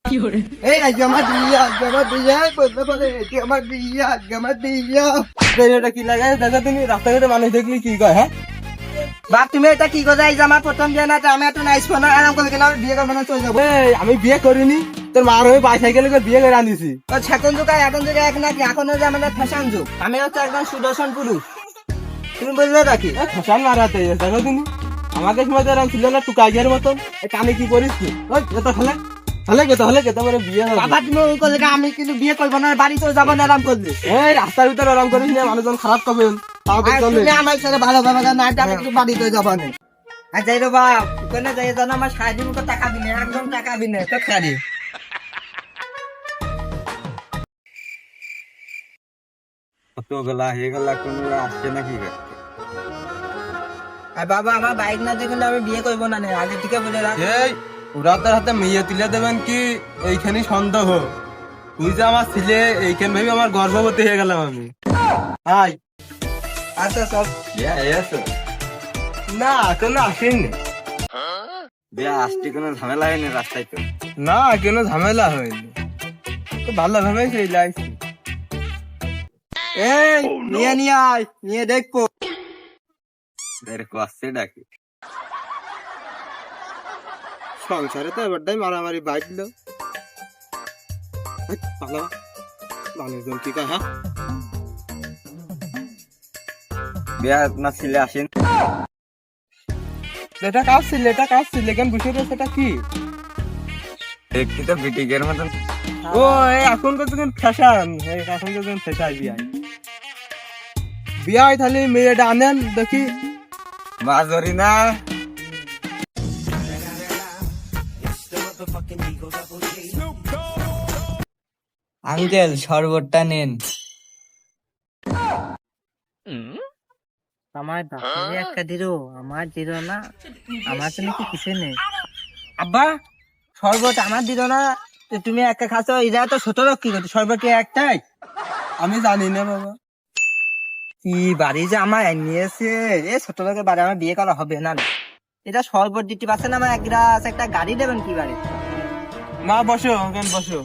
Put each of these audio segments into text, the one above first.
এই আজকে আমার বিয়ে, আজকে আমার বিয়ে, বলতে পারে আজকে আমার বিয়ে, আজকে আমার বিয়ে। এটা কি লাগাই দেখা তুমি রাস্তাঘাটে মানুষ দেখলি কি কয়? হ্যাঁ বাপ, তুমি এটা কি কথা? এই যে আমার প্রথম বিয়ে না, আমি এত নাইস ফোন আরাম করে কিনা বিয়ে করবো না, চলে যাবো। আমি বিয়ে করিনি, তোর মার হয়ে বাইসাইকেলে করে বিয়ে করে আনিছি। এখন যুগ আর এখন যুগে এক নাকি? এখন হচ্ছে আমাদের ফ্যাশন যুগ। আমি হচ্ছে একদম সুদর্শন পুরুষ, তুমি বললে নাকি? ফ্যাশন মারাতে দেখো তুমি আমাকে সময় এরকম ছিল না, টুকাইয়ের মতন। কানে কি করিস তুই? ওই এটা হলে হলে কেতে হলে কেতে মানে বিয়ে হবে। বাবা তুমি ওই করলে আমি কিন্তু বিয়ে করবো না, বাড়ি চলে যাবো না আরাম করলে। এই রাস্তার ভিতরে আরাম করিস না, মানুষজন খারাপ করবেন। তুমি আমার সাথে ভালো ভাবে না, আমি কিন্তু বাড়ি চলে যাবো না। আর যাই রে বাপ, ওখানে যাই জানো আমার সারাদিন তো টাকা দিনে, একদম টাকা দিনে তো খারি। কতগুলা হয়ে গেল, কোনগুলা আসছে নাকি? আর বাবা আমার বাইক না দেখলে আমি বিয়ে করবো না, আগে থেকে বলে রাখ। এই ওরা তোর হাতে মেয়ে তুলে দেবেন কি? এইখানে সন্দেহ। তুই যে আমার ছেলে, এইখান ভেবে আমার গর্ভবতী হয়ে গেলাম আমি। হাই আচ্ছা সব না, কোনো আসেনি। বিয়া আসতে কোনো ঝামেলা হয়নি রাস্তায় তো? না, কোনো ঝামেলা হয়নি, তো ভালোভাবে চলে আসছি। এই নিয়ে নিয়ে আয়, নিয়ে দেখবো। এরকম আসছে ডাকি। সংসারে তো এবারটাই মারামারি বাঁচল। ভালো মানুষজন কি কয়? হ্যাঁ বিয়া না ছেলে আসেন? এটা কাজ ছিল, এটা কাজ ছিল, কেন বসে রয়েছে? সেটা কি? দেখতে তো বিটিকের মতন। ও এখনকার যখন ফ্যাশন, এখনকার যখন ফ্যাশন বিয়াই তাহলে মেয়েটা আনেন দেখি। মা জরি না আঙ্কেল শরবতটা নেন। আমার বাপরে একটা দিল, আমার দিল না, আমার তো নাকি কিছু নেই। আব্বা শরবত আমার দিল না, তো তুমি একটা খাচ্ছ, এরা তো ছোট লোক, কি করছো? শরবত কি একটাই? আমি জানি না বাবা। কি বাড়ি যে আমার নিয়েছে, এ ছোট লোকের বাড়ি আমার বিয়ে করা হবে না। এটা শরবত দিতে পারছে না, আমার এক গ্লাস একটা গাড়ি দেবেন কি বাড়ি? মা বসো, কেন বসো।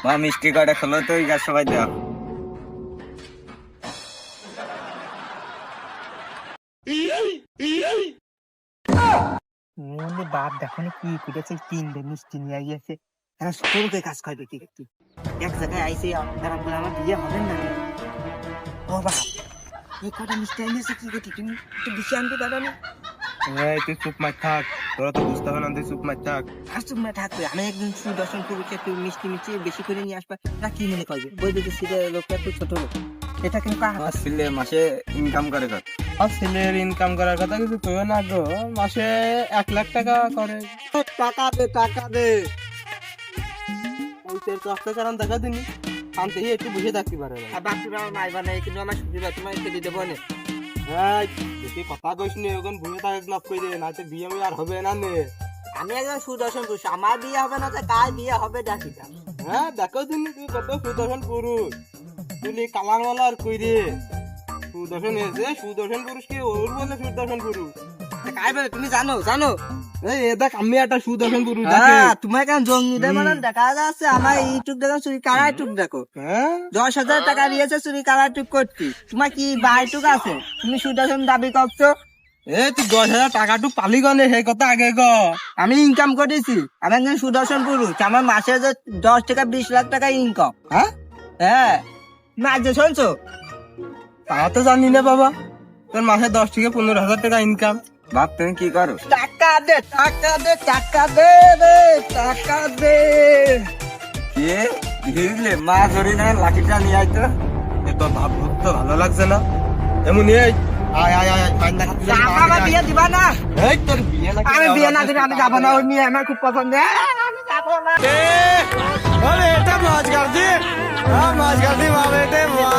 মা মিষ্টি কটা খেলো তো, এই গাছ সবাই দেওয়া। বাপ দেখো কি করেছে, তিনটে মিষ্টি নিয়ে গিয়েছে। এখন ছোট লোকের কাজ করবে কি একটু? এক জায়গায় আইসে আমার বিয়ে হবে না। ও বাপ, এই কটা মিষ্টি এনেছে কি করছি? তুমি একটু বেশি আনতে পারো না? তুই চুপ মার থাক, তোরা তো বুঝতে হবে না, তুই চুপ মার থাক। আর তুমি থাকবে, আমি একদিন সুদর্শন পুরুষকে একটু মিষ্টি মিষ্টি বেশি করে নিয়ে আসবা না, কি মনে করবে? বলবে যে সিলের লোকটা একটু ছোট লোক। এটা কিন্তু আমার ছেলে মাসে ইনকাম করে কত? আর ছেলের ইনকাম করার কথা কিছু কইবে না গো, মাসে 1 লাখ টাকা করে। টাকা দে, টাকা দে। ওই তোর কষ্ট কারণ দেখা দিনি, শান্তি একটু বুঝে থাকতে পারে না। আর বাপ তুমি আমার মারবা না, কিন্তু আমার সুবিধা তোমার একটু দিতে পারে। বেশি কথা কইস নি, ওখান বুঝে থাকে লাভ কই দে, না তো বিয়ে আমি আর হবে না নে। আমি একজন সুদর্শন পুরুষ, আমার বিয়ে হবে না, তো কার বিয়ে হবে ডাকিটা? হ্যাঁ দেখো তুমি, তুই কত সুদর্শন পুরুষ, তুই কালার মালা আর কই রে সুদর্শন হয়েছে। সুদর্শন পুরুষ কি ওর বলে সুদর্শন পুরুষ? কাই বলে তুমি জানো? জানো এই দেখ আমি একটা সুদর্শন পুরুষ। তোমার কেন জঙ্গিদের মানে দেখা যাচ্ছে? আমার ইউটিউব দেখো, চুরি কারা ইউটিউব দেখো। হ্যাঁ 10,000 টাকা দিয়েছে চুরি কারা ইউটিউব করতে। তোমার কি বাইটুক আছে? তুমি সুদর্শন দাবি করছো? তুই 10,000 টাকা টু পালি গনে, সেই কথা আগে গ। আমি ইনকাম করেছি, আমি একজন সুদর্শন পুরুষ, আমার মাসে যে 10 থেকে 20 লাখ টাকা ইনকাম। হ্যাঁ হ্যাঁ তুমি আজ যে শুনছো? তা তো জানি না বাবা, তোর মাসে 10 থেকে 15,000 টাকা ইনকাম। বাপ তুমি কি করো? টাকা দে, টাকা দে, টাকা দে রে, টাকা দে। কে দিলে? মা জরি না, লাঠিটা নিয়ে আইতো। তোর ভাব তো ভালো লাগছে না এমন। এই আয় আয় আয় ফাইন দেখা তুই। আমার বিয়ে দিবা না? এই তোর বিয়ে নাকি? আমি বিয়ে না দিলে আমি যাবো না, ওই মেয়ে আমার খুব পছন্দ। আমি যাবো না। এটা মাছ গার্দি, মাছ গার্দি মা বেটে মা।